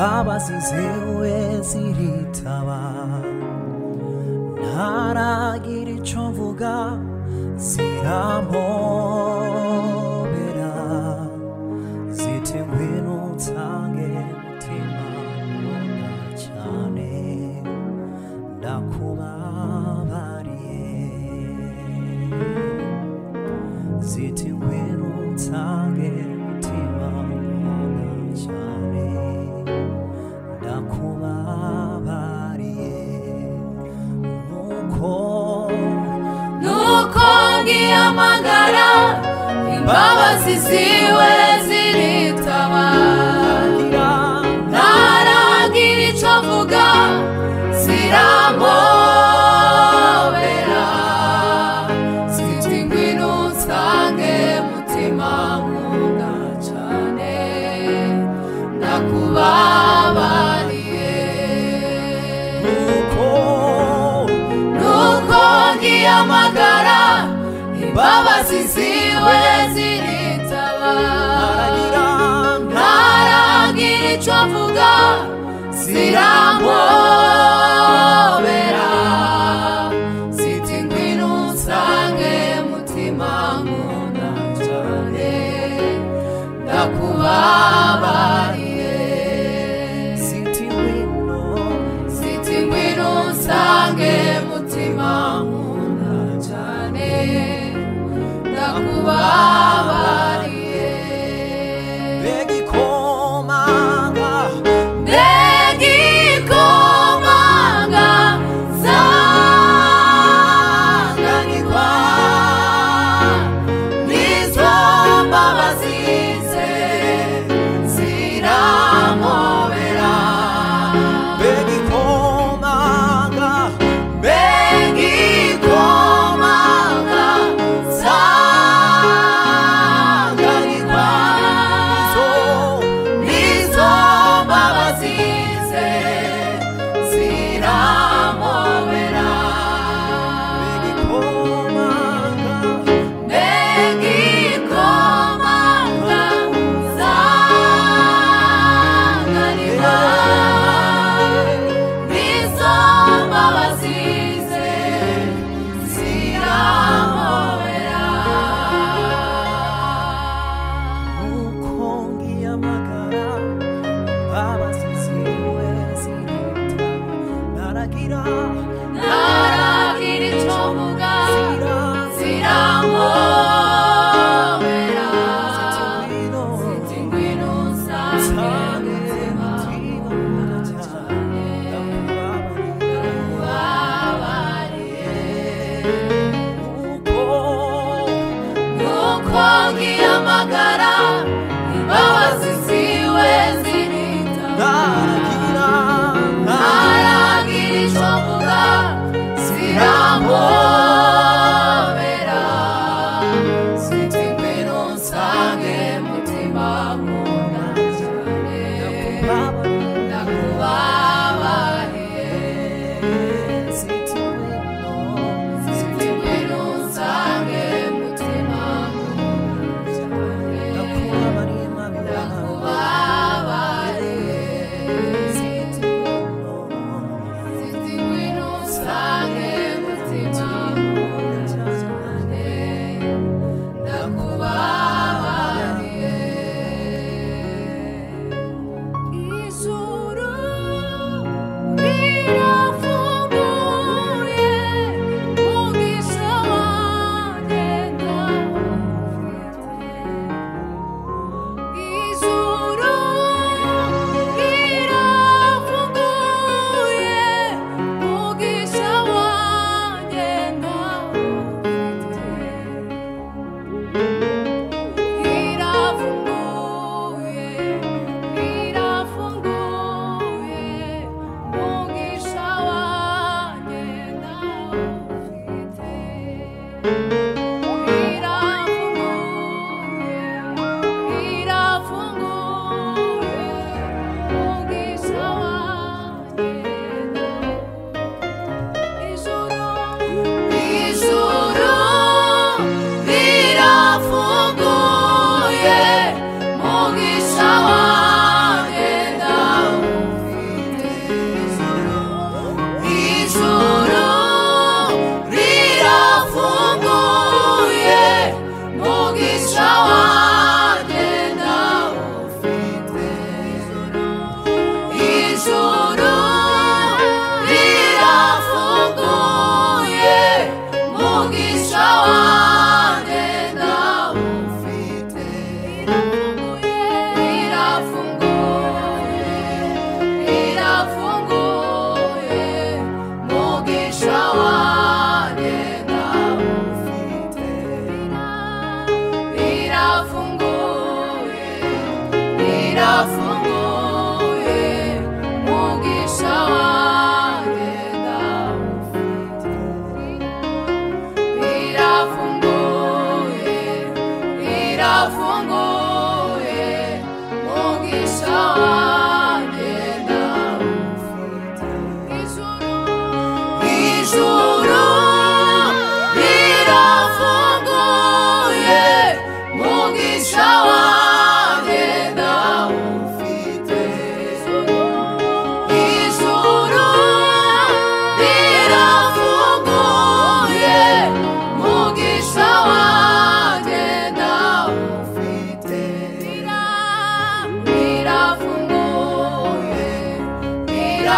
imbabazi zewe ziritaba ntaragira ico mvuga zirampobera ziti ngwino unsange mutima nkunda cane ndakubabariye ziti ngwino unsange mutima nkunda cane ndakubabariye nuko ngiyamagara imbabazi ziwe ziritaba ntaragira ico mvuga zirampobera ziti ngwino unsange mutima nkunda cane ndakubabariye nuko ngiyamagara imbabazi ziwe ziritaba ntaragira ico mvuga zirampobera ziti ngwino unsange mutima nkunda cane ndakubabariye ziti ngwino unsange mutima nkunda cane ndakubabariye begikomanga zanganirwa nizo mbabazi ze zirampobera begikomanga zanganirwa nizo mbabazi ze zirampobera begikomanga zanganirwa nizo mbabazi ze zirampobera nuko ngiyamagara imbabazi ziwe ziritaba ntaragira ico mvuga zirampobera ziti ngwino unsange mutima nkunda cane ndakubabariye nuko ngiyamagara imbabazi ziwe ziritaba ntaragira ico mvuga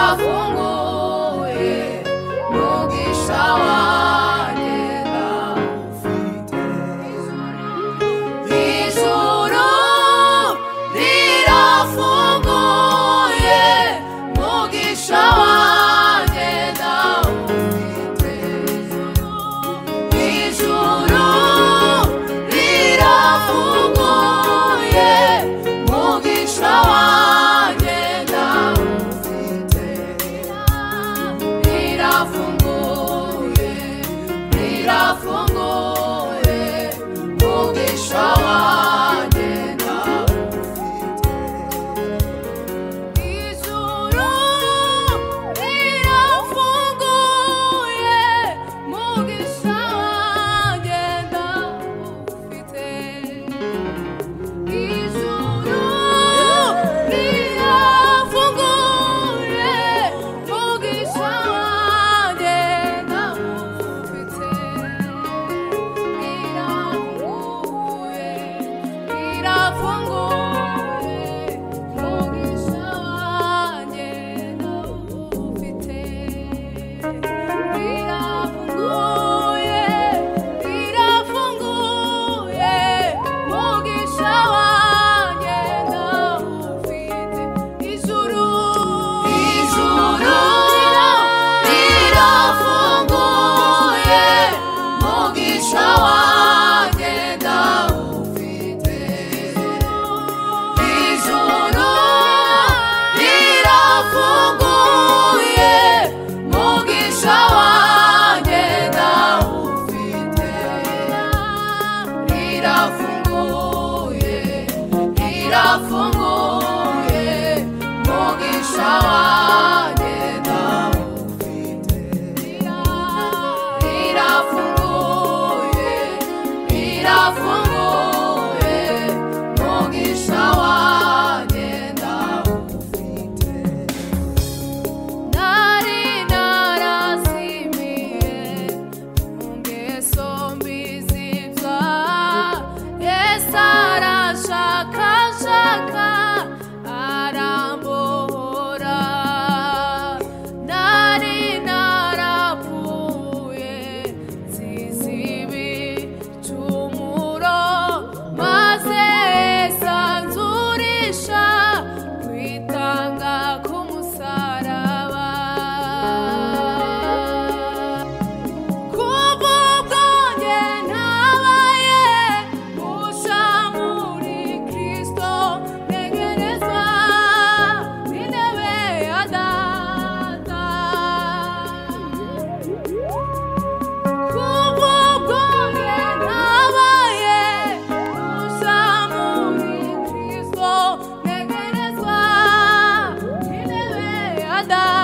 rirafunguye mugisha wanjye ndawufite ijuru rirafunguye mugisha wanjye ndawufite ijuru rirafunguye mugisha wanjye ndawufite rirafunguye rirafunguye mugisha wanjye ndawufite ijuru rirafunguye mugisha wanjye ndawufite ijuru rirafunguye mugisha wanjye ndawufite rirafunguye rirafunguye mugisha wanjye ndawufite rirafunguye rirafunguye mugisha wanjye ndawufite ijuru rirafunguye mugisha wanjye ndawufite ijuru rirafunguye mugisha wanjye ndawufite rirafunguye rirafunguye mugisha wanjye ndawufite rirafunguye rirafunguye mugisha wanjye ndawufite nari narazimiye mu ngeso mbi z'ibyaha Yesu arashakashaka arambohora nari narapfuye nzize ibicumuro maze Yesu anzurisha kwitanga k'umusaraba kubw'ubwanjye ntabaye musha muri Kristo ntegerezwa n'intebe ya Data kubw'ubwanjye ntabaye musha muri Kristo ntegerezwa n'intebe ya Data